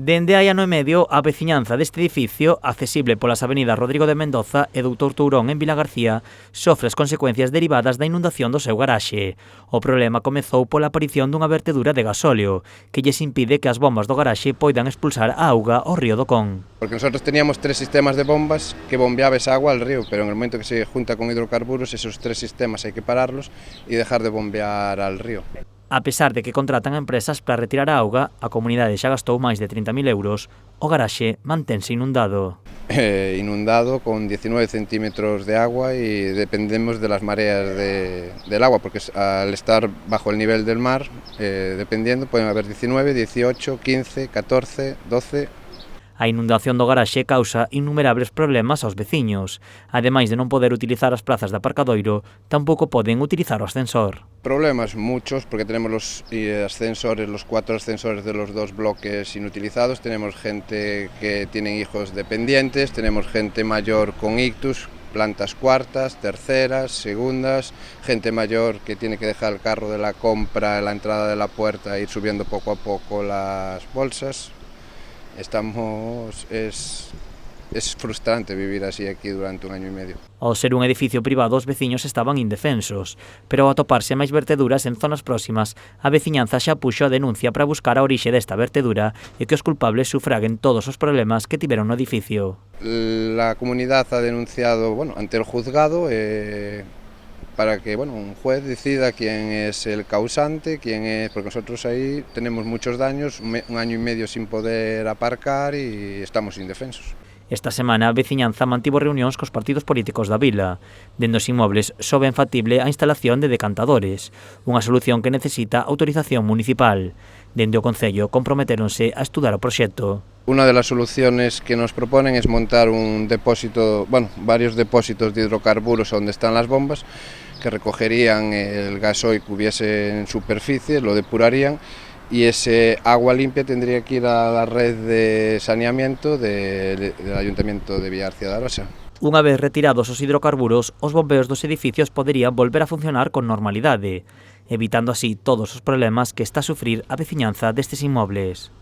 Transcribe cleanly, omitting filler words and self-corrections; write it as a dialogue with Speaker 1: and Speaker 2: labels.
Speaker 1: Dende hai ano e medio, a veciñanza deste edificio, accesible polas avenidas Rodrigo de Mendoza e Doutor Tourón en Vilagarcía, sofre as consecuencias derivadas da inundación do seu garaxe. O problema comezou pola aparición dunha vertedura de gasóleo, que lles impide que as bombas do garaxe poidan expulsar a auga ao río do Con.
Speaker 2: Porque nosotros teníamos 3 sistemas de bombas que bombeaba esa agua al río, pero en el momento que se junta con hidrocarburos, esos 3 sistemas hay que pararlos y dejar de bombear al río.
Speaker 1: A pesar de que contratan a empresas para retirar a auga, a comunidade xa gastou máis de 30.000 euros, o garaxe mantense inundado.
Speaker 2: Inundado con 19 centímetros de agua y dependemos de las mareas del agua, porque al estar bajo el nivel del mar, dependiendo, pueden haber 19, 18, 15, 14, 12...
Speaker 1: A inundación do garaxe causa innumerables problemas aos veciños. Ademais de non poder utilizar as plazas de aparcadoiro, tampouco poden utilizar o ascensor.
Speaker 2: Problemas muchos, porque tenemos los ascensores, los 4 ascensores de los 2 bloques inutilizados, tenemos gente que tienen hijos dependientes, tenemos gente mayor con ictus, plantas cuartas, terceras, segundas, gente mayor que tiene que dejar el carro de la compra en la entrada de la puerta e ir subiendo poco a poco las bolsas. Es frustrante vivir así aquí durante un año y medio.
Speaker 1: Ao ser un edificio privado, os veciños estaban indefensos, pero ao atoparse máis verteduras en zonas próximas, a veciñanza xa puxo a denuncia para buscar a orixe desta vertedura e que os culpables sufraguen todos os problemas que tiveron no edificio.
Speaker 2: La comunidad ha denunciado ante el juzgado para que un juez decida quién es el causante, porque nosotros ahí tenemos muchos daños, un año y medio sin poder aparcar y estamos indefensos.
Speaker 1: Esta semana a veciñanza mantivo reunións cos partidos políticos da vila. Dende os inmobles só ven factible a instalación de decantadores, unha solución que necesita autorización municipal. Dende o Concello comprometéronse a estudar o proxecto.
Speaker 2: Una de las soluciones que nos proponen es montar un depósito, varios depósitos de hidrocarburos donde están las bombas, que recogerían el gasoil que hubiese en superficie, lo depurarían y ese agua limpia tendría que ir a la red de saneamiento del Ayuntamiento de Villagarcía de Arosa.
Speaker 1: Unha vez retirados os hidrocarburos, os bombeos dos edificios poderían volver a funcionar con normalidade, evitando así todos os problemas que está a sufrir a veciñanza destes inmobles.